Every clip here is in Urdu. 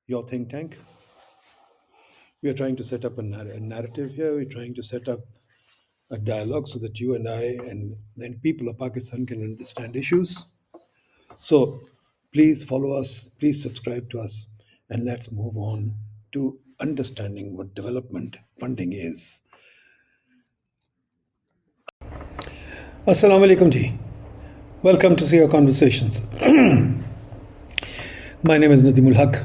your think tank. We are trying to set up a narrative here. We're trying to set up a dialogue so that you and I and then people of Pakistan can understand issues. So please follow us, please subscribe to us, and let's move on to understanding what development funding is. Assalamu alaikum ji. Welcome to See Conversations. My name is Nadimul Haq.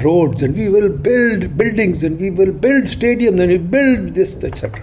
roads, and we will build buildings, and we will build stadiums, and we build this, etc.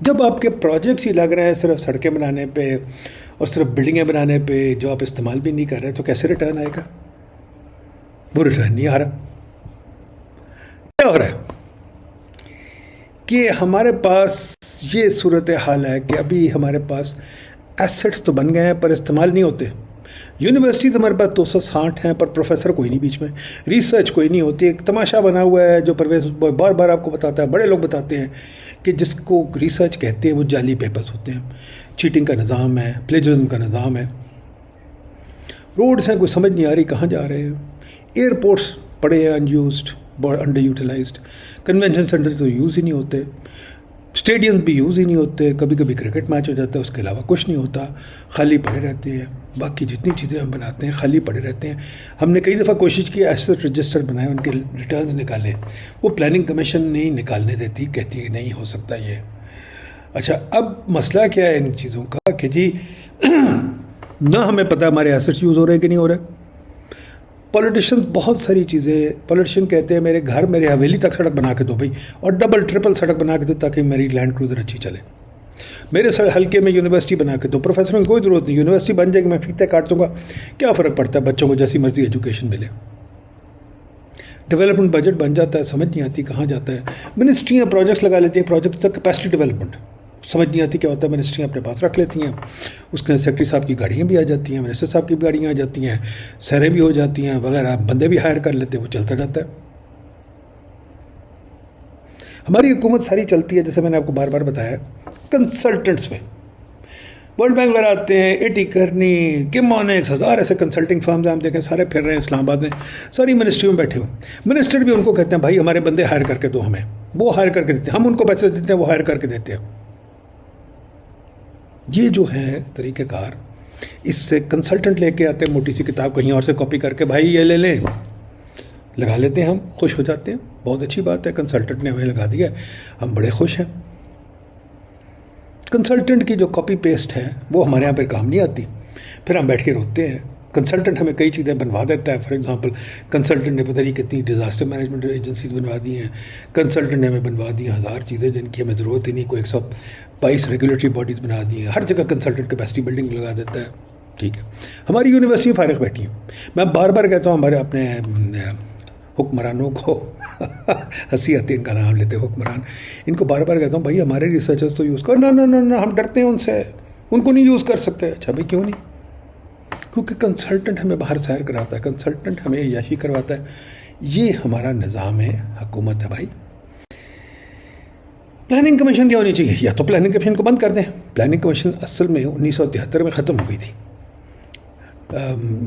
جب آپ کے پروجیکٹس ہی لگ رہے ہیں صرف سڑکیں بنانے پہ اور صرف بلڈنگیں بنانے پہ جو آپ استعمال بھی نہیں کر رہے تو کیسے ریٹرن آئے گا؟ وہ ریٹرن نہیں آ رہا. کیا ہو رہا ہے کہ ہمارے پاس یہ صورت حال ہے کہ ابھی ہمارے پاس ایسٹس تو بن گئے ہیں پر استعمال نہیں ہوتے. یونیورسٹی تو ہمارے پاس 260 ہیں پر پروفیسر کوئی نہیں بیچ میں، ریسرچ کوئی نہیں ہوتی. ایک تماشا بنا ہوا ہے جو پرویز بار بار آپ کو بتاتا ہے، بڑے لوگ بتاتے ہیں کہ جس کو ریسرچ کہتے ہیں وہ جعلی پیپرز ہوتے ہیں، چیٹنگ کا نظام ہے، پلیجرزم کا نظام ہے. روڈس ہیں کوئی سمجھ نہیں آ رہی کہاں جا رہے ہیں، ایئرپورٹس پڑے ہیں unused, under utilised, convention centre تو یوز ہی نہیں ہوتے، اسٹیڈیم بھی یوز ہی نہیں ہوتے، کبھی کبھی کرکٹ میچ ہو جاتا ہے، اس کے علاوہ کچھ نہیں ہوتا، خالی پڑے رہتے ہیں. باقی جتنی چیزیں ہم بناتے ہیں خالی پڑے رہتے ہیں. ہم نے کئی دفعہ کوشش کی ایسٹ رجسٹر بنائے، ان کے ریٹرنز نکالے، وہ پلاننگ کمیشن نہیں نکالنے دیتی، کہتی ہے نہیں ہو سکتا یہ. اچھا اب مسئلہ کیا ہے ان چیزوں کا کہ جی نہ ہمیں پتہ ہمارے ایسٹس یوز ہو رہے ہیں کہ نہیں ہو رہے. پولیٹیشینس بہت ساری چیزیں، پولیٹیشین کہتے ہیں میرے گھر میرے حویلی تک سڑک بنا کے دو بھائی، اور ڈبل ٹرپل سڑک بنا کے دو تاکہ میری لینڈ کروزر اچھی چلے. میرے حلقے میں یونیورسٹی بنا کے دو، پروفیسروں کی کوئی ضرورت نہیں، یونیورسٹی بن جائے گی میں فیتے کاٹ دوں گا، کیا فرق پڑتا ہے، بچوں کو جیسی مرضی ایجوکیشن ملے. ڈیولپمنٹ بجٹ بن جاتا ہے، سمجھ نہیں آتی کہاں جاتا ہے. منسٹریاں پروجیکٹس لگا لیتی ہیں، پروجیکٹ تک کیپیسٹی ڈیولپمنٹ سمجھ نہیں آتی کیا ہوتا ہے. منسٹریاں اپنے پاس رکھ لیتی ہیں، اس کے سیکرٹری صاحب کی گاڑیاں بھی آ جاتی ہیں، منسٹر صاحب کی بھی گاڑیاں آ جاتی ہیں، سیریں بھی ہو جاتی ہیں وغیرہ، بندے بھی ہائر کر لیتے ہیں، وہ چلتا جاتا ہے. ہماری حکومت ساری چلتی ہے جیسے میں نے آپ کو بار بار بتایا کنسلٹنٹس میں. ورلڈ بینک وغیرہ آتے ہیں، ایٹی کرنی، کمونکس، 1000 ایسے کنسلٹنگ فرمز ہیں، ہم دیکھیں سارے پھر رہے ہیں اسلام آباد میں، ساری منسٹریوں میں بیٹھے ہوئے. منسٹر بھی ان کو کہتے ہیں بھائی ہمارے بندے ہائر کر کے دو ہمیں، وہ ہائر کر کے دیتے ہیں، ہم ان کو پیسے دیتے ہیں، وہ ہائر کر کے دیتے ہیں. یہ جو ہے طریقہ کار، اس سے کنسلٹنٹ لے کے آتے ہیں موٹی سی کتاب کہیں اور سے کاپی کر کے، بھائی یہ لے لیں، لگا لیتے ہیں، ہم خوش ہو جاتے ہیں، بہت اچھی بات ہے، کنسلٹنٹ نے ہمیں لگا دیا ہے، ہم بڑے خوش ہیں. کنسلٹنٹ کی جو کاپی پیسٹ ہے وہ ہمارے یہاں پہ کام نہیں آتی، پھر ہم بیٹھ کے روتے ہیں. کنسلٹنٹ ہمیں کئی چیزیں بنوا دیتا ہے. فار ایگزامپل کنسلٹنٹ نے پتہ نہیں کتنی ڈیزاسٹر مینجمنٹ ایجنسیز بنوا دی ہیں، کنسلٹنٹ نے ہمیں بنوا دی ہیں 1000 چیزیں جن کی ہمیں ضرورت ہی نہیں، کوئی 122 ریگولیٹری باڈیز بنا دی ہیں، ہر جگہ کنسلٹنٹ کیپیسٹی بلڈنگ لگا دیتا ہے. ٹھیک ہے، ہماری یونیورسٹی فارغ بیٹھی ہیں. میں بار بار کہتا ہوں ہمارے اپنے حکمرانوں کو ہنسی آتی ہے ان کا نام لیتے حکمران، ان کو بار بار کہتا ہوں بھائی ہمارے ریسرچرز تو یوز کرو. نہ ہم ڈرتے ہیں ان سے، ان کو نہیں یوز کر سکتے. اچھا بھائی کیوں نہیں؟ کیونکہ کنسلٹنٹ ہمیں باہر سیر کراتا ہے، کنسلٹنٹ ہمیں عیاشی کرواتا ہے. یہ ہمارا نظام حکومت ہے بھائی. پلاننگ کمیشن کیا ہونی چاہیے؟ یا تو پلاننگ کمیشن کو بند کر دیں. پلاننگ کمیشن اصل میں 1973 میں ختم ہو گئی تھی،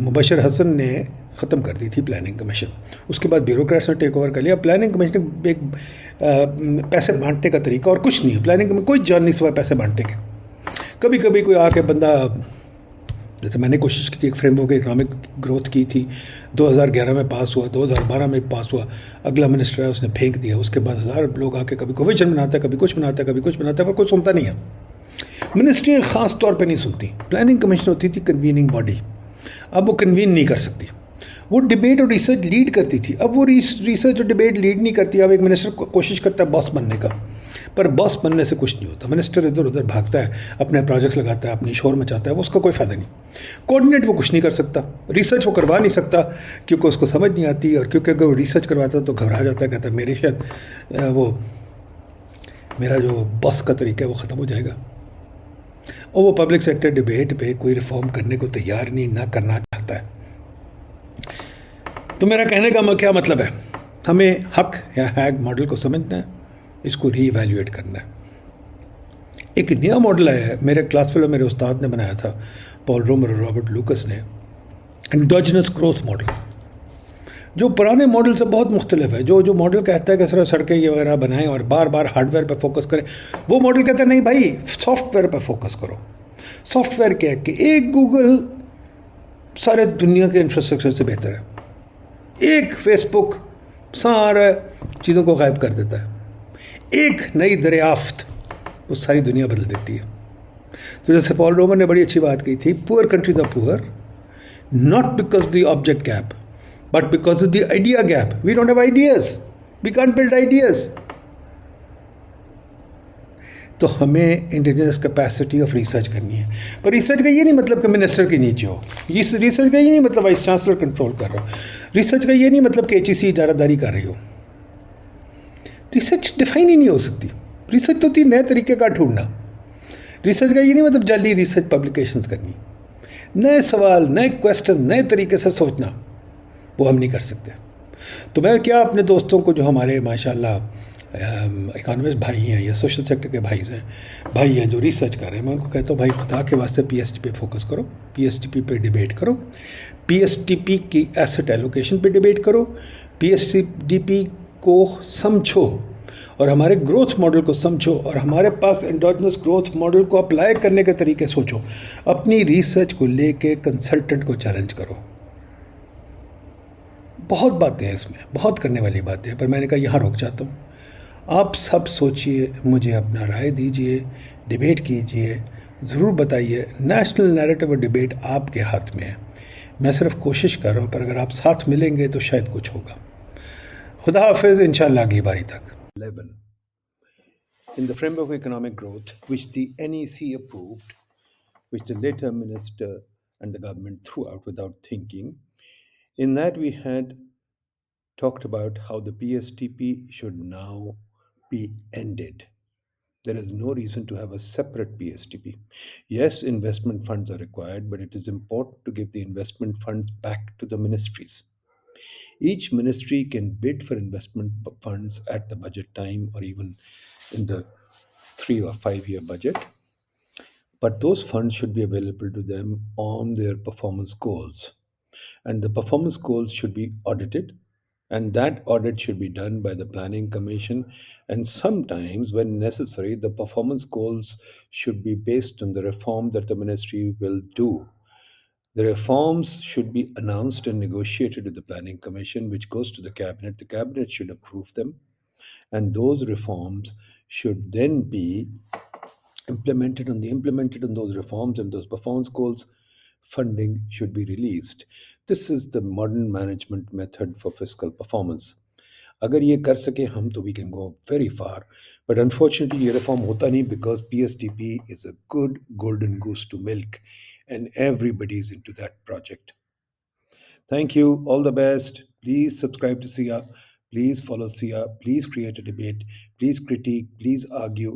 مبشر حسن نے ختم کر دی تھی پلاننگ کمیشن. اس کے بعد بیوروکریٹس نے ٹیک اوور کر لیا. پلاننگ کمیشن ایک پیسے بانٹنے کا طریقہ اور کچھ نہیں ہے. پلاننگ میں کوئی جان نہیں سوائے پیسے بانٹنے کے. کبھی کبھی کوئی آ کے بندہ، جیسے میں نے کوشش کی تھی ایک فریم ورک اکنامک گروتھ کی تھی، 2011 میں پاس ہوا، 2012 میں پاس ہوا، اگلا منسٹر ہے اس نے پھینک دیا. اس کے بعد 1000 لوگ آ کے کبھی کوئی ویژن بناتا ہے، کبھی کچھ بناتا ہے، کبھی کچھ بناتا ہے، پر کوئی سنتا نہیں ہے. منسٹریاں خاص طور پہ نہیں سنتی. پلاننگ کمیشن ہوتی تھی کنویننگ باڈی، اب وہ کنوین نہیں کر سکتی. وہ ڈبیٹ اور ریسرچ لیڈ کرتی تھی، اب وہ ریسرچ اور ڈبیٹ لیڈ نہیں کرتی. اب ایک منسٹر کوشش کرتا ہے باس بننے کا، پر باس بننے سے کچھ نہیں ہوتا. منسٹر ادھر ادھر بھاگتا ہے، اپنے پروجیکٹس لگاتا ہے، اپنی شور مچاتا ہے، وہ اس کا کوئی فائدہ نہیں. کوآرڈینیٹ وہ کچھ نہیں کر سکتا، ریسرچ وہ کروا نہیں سکتا کیونکہ اس کو سمجھ نہیں آتی، اور کیونکہ اگر وہ ریسرچ کرواتا تو گھبرا جاتا ہے، کہتا ہے میرے شاید وہ میرا جو باس کا طریقہ ہے وہ ختم ہو جائے گا. اور وہ پبلک سیکٹر ڈبیٹ پہ کوئی ریفارم کرنے کو تیار نہیں، نہ کرنا چاہتا ہے. تو میرا کہنے کا کیا مطلب ہے؟ ہمیں حق یا ہیگ ماڈل کو سمجھنا ہے، اس کو ری ایویلیویٹ کرنا ہے. ایک نیا ماڈل آیا ہے، میرے کلاس فیلو میرے استاد نے بنایا تھا، پال رومر اور رابرٹ لوکس نے، انڈوجنس گروتھ ماڈل، جو پرانے ماڈل سے بہت مختلف ہے. جو ماڈل کہتا ہے کہ صرف سڑکیں یہ وغیرہ بنائیں اور بار بار ہارڈ ویئر پہ فوکس کریں، وہ ماڈل کہتا ہے نہیں بھائی سافٹ ویئر پہ فوکس کرو. سافٹ ویئر کیا ہے کہ ایک گوگل سارے دنیا کے انفراسٹرکچر سے بہتر ہے، ایک فیس بک سارے چیزوں کو غائب کر دیتا ہے، ایک نئی دریافت وہ ساری دنیا بدل دیتی ہے. تو جیسے پال رومر نے بڑی اچھی بات کی تھی، پور کنٹریز آر پور not because the object gap but because of the idea gap. We don't have ideas, we can't build ideas. تو ہمیں انڈیجنس کیپیسٹی آف ریسرچ کرنی ہے. پر ریسرچ کا یہ نہیں مطلب کہ منسٹر کے نیچے ہو. ریسرچ کا یہ نہیں مطلب وائس چانسلر کنٹرول کر رہا ہو. ریسرچ کا یہ نہیں مطلب کہ ایچ ای سی ادارہ داری کر رہی ہو. ریسرچ ڈیفائن ہی نہیں ہو سکتی. ریسرچ تو ہوتی نئے طریقے کا ڈھونڈنا. ریسرچ کا یہ نہیں مطلب جلدی ریسرچ پبلیکیشنز کرنی. نئے سوال، نئے کویسچن، نئے طریقے سے سوچنا، وہ ہم نہیں کر سکتے. تو میں کیا اپنے دوستوں کو جو ہمارے ماشاء اللہ اکانومسٹ بھائی ہیں یا سوشل سیکٹر کے بھائی ہیں جو ریسرچ کر رہے ہیں، میں ان کو کہتا ہوں بھائی خدا کے واسطے پی ایس ٹی پہ فوکس کرو، پی ایس ٹی پی پہ ڈیبیٹ کرو، پی ایس ٹی پی کی ایسٹ ایلوکیشن پہ ڈیبیٹ کرو، پی ایس ٹی پی کو سمجھو اور ہمارے گروتھ ماڈل کو سمجھو اور ہمارے پاس انڈوجنس گروتھ ماڈل کو اپلائی کرنے کے طریقے سوچو. اپنی ریسرچ کو لے کے کنسلٹنٹ کو چیلنج کرو. بہت باتیں ہیں اس میں، بہت کرنے والی باتیں ہیں، پر میں نے کہا یہاں روک جاتا ہوں. آپ سب سوچئے، مجھے اپنا رائے دیجئے، ڈیبیٹ کیجئے، ضرور بتائیے. نیشنل نیریٹو اور ڈیبیٹ آپ کے ہاتھ میں ہے. میں صرف کوشش کر رہا ہوں، پر اگر آپ ساتھ ملیں گے تو شاید کچھ ہوگا. خدا حافظ، انشاءاللہ اگلی باری تک. 11. In the framework of economic growth, which the NEC approved, which the later minister and the government threw out without thinking, in that we had talked about how the PSTP should now be ended. There is no reason to have a separate PSTP. Yes, investment funds are required, but it is important to give the investment funds back to the ministries. Each ministry can bid for investment funds at the budget time or even in the 3 or 5 year budget, but those funds should be available to them on their performance goals. And the performance goals should be audited, and that audit should be done by the Planning Commission. And sometimes, when necessary, the performance goals should be based on the reform that the ministry will do. The reforms should be announced and negotiated with the Planning Commission, which goes to the Cabinet. The Cabinet should approve them, and those reforms should then be implemented on those reforms, and those performance goals funding should be released. This is the modern management method for fiscal performance. اگر یہ کر سکے ہم تو we can go very far. But unfortunately یہ ریفارم ہوتا نہیں because P S T P is a good golden goose to milk and everybody is into that project. Thank you, all the best. Please subscribe to Siya, please follow Sia, please create a debate, please critique, please argue.